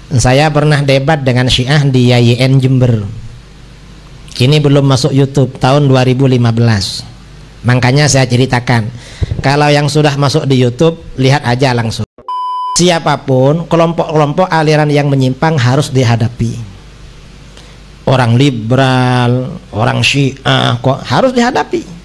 Saya pernah debat dengan Syiah di YIN Jember. Ini belum masuk YouTube, tahun 2015. Makanya saya ceritakan, kalau yang sudah masuk di YouTube, lihat aja langsung. Siapapun, kelompok-kelompok aliran yang menyimpang harus dihadapi. Orang liberal, orang Syiah kok harus dihadapi.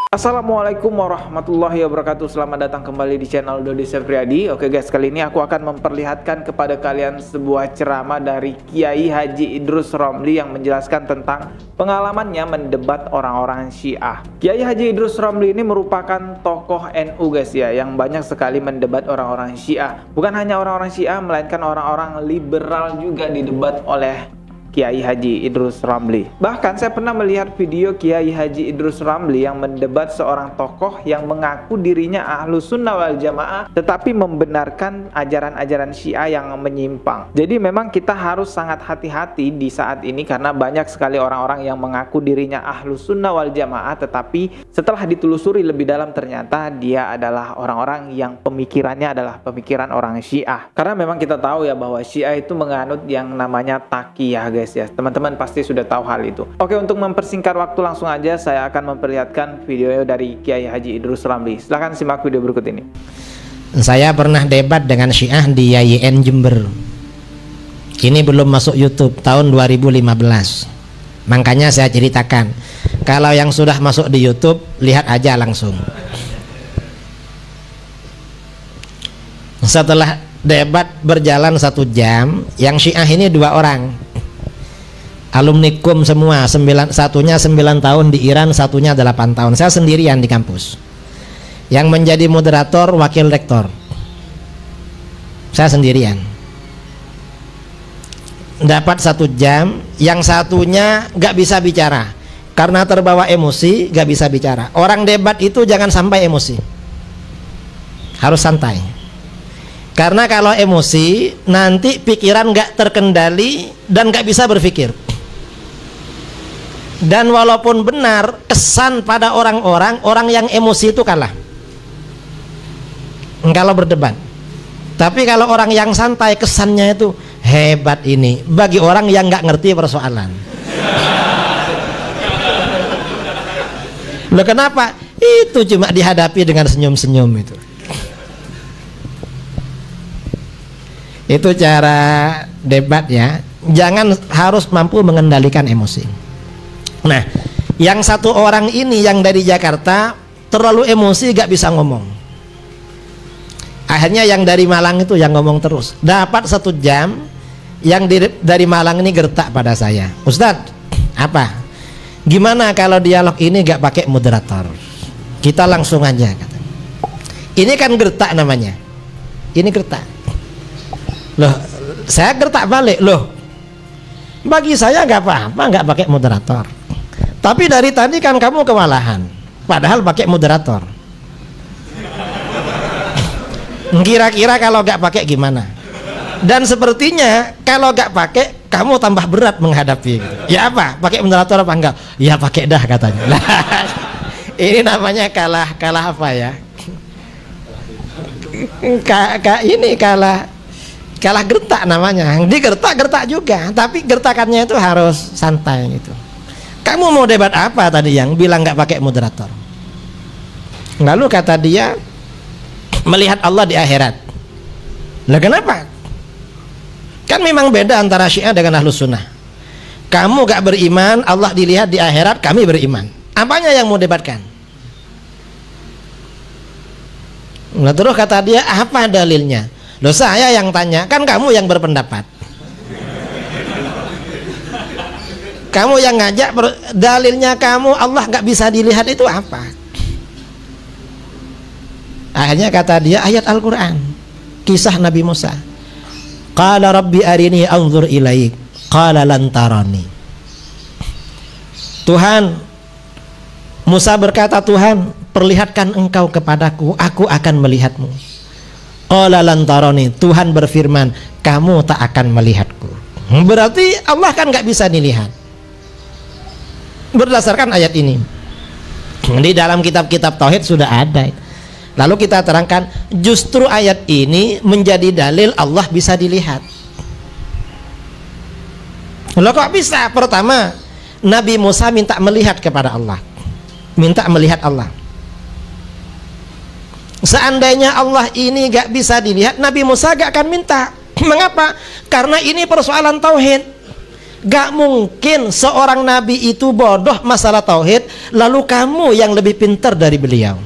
Assalamualaikum warahmatullahi wabarakatuh. Selamat datang kembali di channel Dodi Sefriadi. Oke guys, kali ini aku akan memperlihatkan kepada kalian sebuah ceramah dari Kiai Haji Idrus Romli yang menjelaskan tentang pengalamannya mendebat orang-orang Syiah. Kiai Haji Idrus Romli ini merupakan tokoh NU guys ya, yang banyak sekali mendebat orang-orang Syiah. Bukan hanya orang-orang Syiah, melainkan orang-orang liberal juga didebat oleh Kiai Haji Idrus Romli. Bahkan saya pernah melihat video Kiai Haji Idrus Romli yang mendebat seorang tokoh yang mengaku dirinya Ahlus Sunnah wal Jamaah tetapi membenarkan ajaran-ajaran Syiah yang menyimpang. Jadi memang kita harus sangat hati-hati di saat ini karena banyak sekali orang-orang yang mengaku dirinya Ahlus Sunnah wal Jamaah tetapi setelah ditelusuri lebih dalam ternyata dia adalah orang-orang yang pemikirannya adalah pemikiran orang Syiah. Karena memang kita tahu ya bahwa Syiah itu menganut yang namanya taqiyah guys ya, teman-teman pasti sudah tahu hal itu. Oke, untuk mempersingkat waktu langsung aja saya akan memperlihatkan video dari Kiai Haji Idrus Romli. Silahkan simak video berikut ini. Saya pernah debat dengan Syiah di YIN Jember. Ini belum masuk YouTube, tahun 2015. Makanya saya ceritakan, kalau yang sudah masuk di YouTube, lihat aja langsung. Setelah debat berjalan 1 jam, yang Syiah ini 2 orang, alumni KUM semua, satunya 9 tahun di Iran, satunya 8 tahun. Saya sendirian di kampus. Yang menjadi moderator, wakil rektor, saya sendirian. Dapat 1 jam, yang satunya gak bisa bicara karena terbawa emosi, gak bisa bicara. Orang debat itu jangan sampai emosi, harus santai. Karena kalau emosi, nanti pikiran gak terkendali dan gak bisa berpikir. Dan walaupun benar, kesan pada orang-orang, orang yang emosi itu kalah kalau berdebat. Tapi kalau orang yang santai, kesannya itu hebat ini bagi orang yang nggak ngerti persoalan. Loh kenapa? Itu cuma dihadapi dengan senyum-senyum itu. Itu cara debat ya. Jangan harus mampu mengendalikan emosi. Nah, yang 1 orang ini yang dari Jakarta terlalu emosi gak bisa ngomong. Akhirnya yang dari Malang itu yang ngomong terus. Dapat 1 jam, yang dari Malang ini gertak pada saya. Ustadz, apa? Gimana kalau dialog ini gak pakai moderator? Kita langsung aja kata. Ini kan gertak namanya. Ini gertak. Loh, saya gertak balik. Loh, bagi saya gak apa-apa gak pakai moderator. Tapi dari tadi kan kamu kewalahan, padahal pakai moderator. Kira-kira kalau gak pakai gimana? Dan sepertinya kalau gak pakai kamu tambah berat menghadapi gitu. Ya apa? Pakai moderator apa enggak? Ya pakai dah katanya. Nah, ini namanya kalah apa ya? Ini kalah gertak namanya. Digertak juga, tapi gertakannya itu harus santai gitu. Kamu mau debat apa tadi yang bilang nggak pakai moderator? Lalu kata dia melihat Allah di akhirat. Lah kenapa? Kan memang beda antara Syiah dengan Ahlus Sunnah. Kamu gak beriman Allah dilihat di akhirat, kami beriman. Apanya yang mau debatkan? Nah terus kata dia, apa dalilnya? Loh saya yang tanya, kan kamu yang berpendapat. Kamu yang ngajak, dalilnya kamu Allah gak bisa dilihat itu apa? Akhirnya kata dia ayat Al-Quran, kisah Nabi Musa. Qala rabbi arini anzur ilaik, qala lan tarani. Tuhan, Musa berkata, Tuhan perlihatkan engkau kepadaku, aku akan melihatmu. Qala lan tarani, Tuhan berfirman, kamu tak akan melihatku. Berarti Allah kan gak bisa dilihat. Berdasarkan ayat ini di dalam kitab-kitab tauhid sudah ada. Lalu kita terangkan, justru ayat ini menjadi dalil Allah bisa dilihat. Loh kok bisa? Pertama, Nabi Musa minta melihat kepada Allah, minta melihat Allah. Seandainya Allah ini gak bisa dilihat, Nabi Musa gak akan minta. Mengapa? Karena ini persoalan tauhid. Gak mungkin seorang nabi itu bodoh masalah tauhid, lalu kamu yang lebih pintar dari beliau.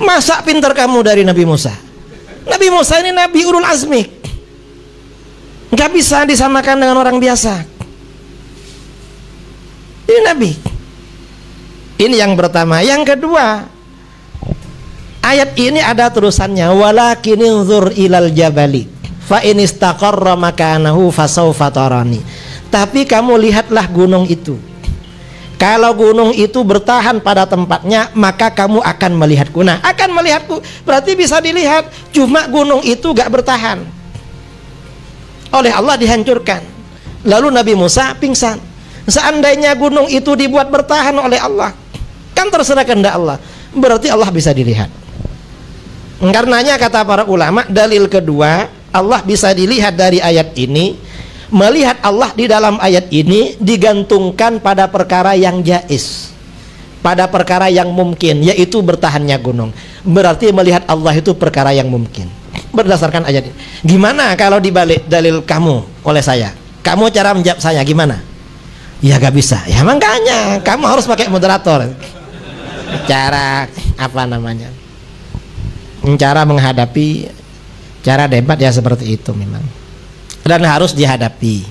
Masa pintar kamu dari Nabi Musa? Nabi Musa ini nabi ulul azmi, gak bisa disamakan dengan orang biasa. Ini nabi. Ini yang pertama. Yang kedua, ayat ini ada terusannya, walakin inzur ilal jabali fa in istaqarra makanahu fasawfa tarani. Tapi kamu lihatlah gunung itu. Kalau gunung itu bertahan pada tempatnya, maka kamu akan melihatku. Nah, akan melihatku berarti bisa dilihat. Cuma gunung itu gak bertahan, oleh Allah dihancurkan. Lalu Nabi Musa pingsan. Seandainya gunung itu dibuat bertahan oleh Allah, kan terserah kehendak Allah, berarti Allah bisa dilihat. Karenanya kata para ulama, dalil kedua Allah bisa dilihat dari ayat ini. Melihat Allah di dalam ayat ini digantungkan pada perkara yang jaiz, pada perkara yang mungkin, yaitu bertahannya gunung. Berarti melihat Allah itu perkara yang mungkin berdasarkan ayat ini. Gimana kalau dibalik dalil kamu oleh saya? Kamu cara menjawab saya gimana? Ya gak bisa. Ya makanya kamu harus pakai moderator. Cara apa namanya? Cara menghadapi, cara debat ya seperti itu memang. Dan harus dihadapi.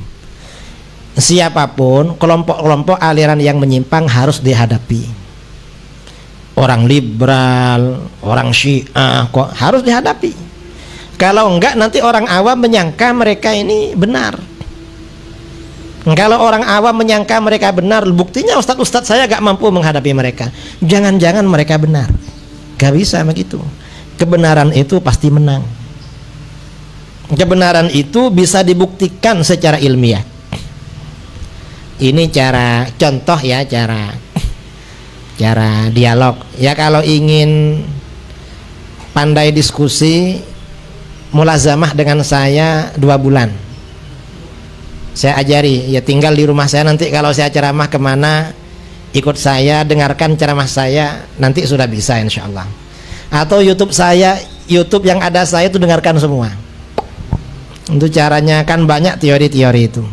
Siapapun, kelompok-kelompok aliran yang menyimpang harus dihadapi. Orang liberal, orang Syiah kok harus dihadapi. Kalau enggak nanti orang awam menyangka mereka ini benar. Kalau orang awam menyangka mereka benar, buktinya ustadz-ustadz saya gak mampu menghadapi mereka. Jangan-jangan mereka benar. Gak bisa begitu. Kebenaran itu pasti menang. Kebenaran itu bisa dibuktikan secara ilmiah. Ini cara contoh ya, cara dialog. Ya kalau ingin pandai diskusi, mulazamah dengan saya 2 bulan. Saya ajari, ya tinggal di rumah saya, nanti kalau saya ceramah kemana, ikut saya, dengarkan ceramah saya, nanti sudah bisa insya Allah. Atau YouTube saya, YouTube yang ada saya itu dengarkan semua. Untuk caranya kan banyak teori-teori itu.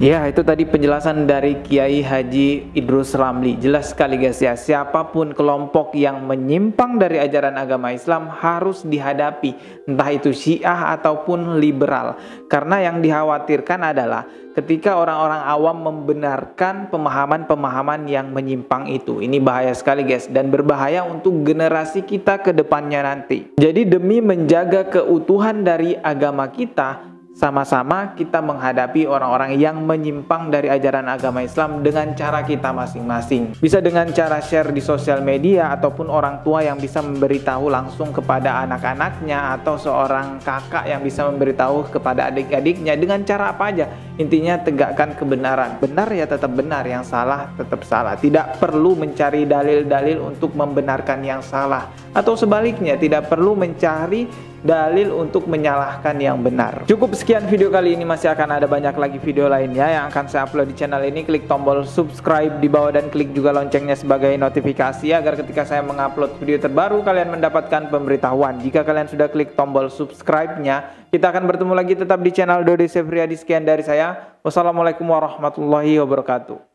Ya, itu tadi penjelasan dari Kiai Haji Idrus Ramli. Jelas sekali guys ya, siapapun kelompok yang menyimpang dari ajaran agama Islam harus dihadapi, entah itu Syiah ataupun liberal. Karena yang dikhawatirkan adalah ketika orang-orang awam membenarkan pemahaman-pemahaman yang menyimpang itu. Ini bahaya sekali guys, dan berbahaya untuk generasi kita ke depannya nanti. Jadi demi menjaga keutuhan dari agama kita, sama-sama kita menghadapi orang-orang yang menyimpang dari ajaran agama Islam dengan cara kita masing-masing. Bisa dengan cara share di sosial media, ataupun orang tua yang bisa memberitahu langsung kepada anak-anaknya, atau seorang kakak yang bisa memberitahu kepada adik-adiknya. Dengan cara apa aja, intinya tegakkan kebenaran. Benar ya tetap benar, yang salah tetap salah. Tidak perlu mencari dalil-dalil untuk membenarkan yang salah, atau sebaliknya tidak perlu mencari dalil untuk menyalahkan yang benar. Cukup sekian video kali ini, masih akan ada banyak lagi video lainnya yang akan saya upload di channel ini. Klik tombol subscribe di bawah dan klik juga loncengnya sebagai notifikasi agar ketika saya mengupload video terbaru kalian mendapatkan pemberitahuan. Jika kalian sudah klik tombol subscribe-nya, kita akan bertemu lagi tetap di channel Dodi Sefriadi. Sekian dari saya. Wassalamualaikum warahmatullahi wabarakatuh.